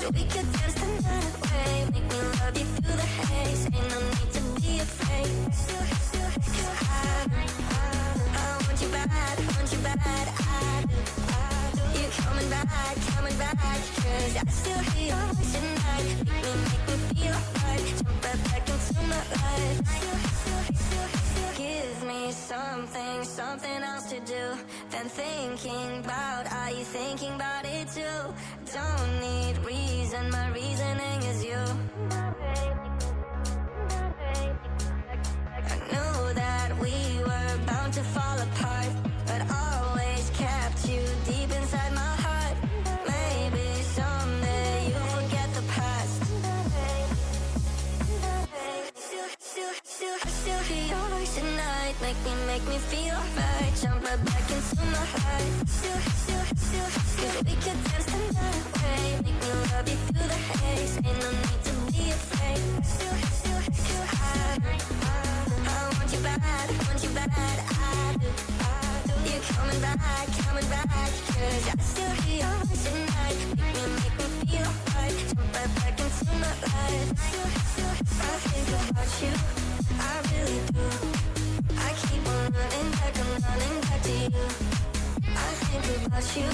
So we could dance the night away, make me love you through the haze. Ain't no need to be afraid. 'Cause I want you bad, want you bad. I do. You coming back, 'cause I still hear your voice at night. Make me feel right, jump right back into my life. Give me something, something else to do than thinking about. Are you thinking about it too? Don't need reason, my reasoning is you. I knew that we were bound to fall apart, but always kept you deep inside my heart. Maybe someday you'll forget the past. Still hear your voice at night, make me feel right, jump right back into my heart. Cause we could dance the night away, make me love you through the haze. Ain't no need to be afraid. Cause I want you bad, want you bad. I do. You coming back, 'cause I still hear your voice at night. Make me feel right, jump right back into my life. I think about you, I really do. I keep on running back, I'm running back to you. I think about you.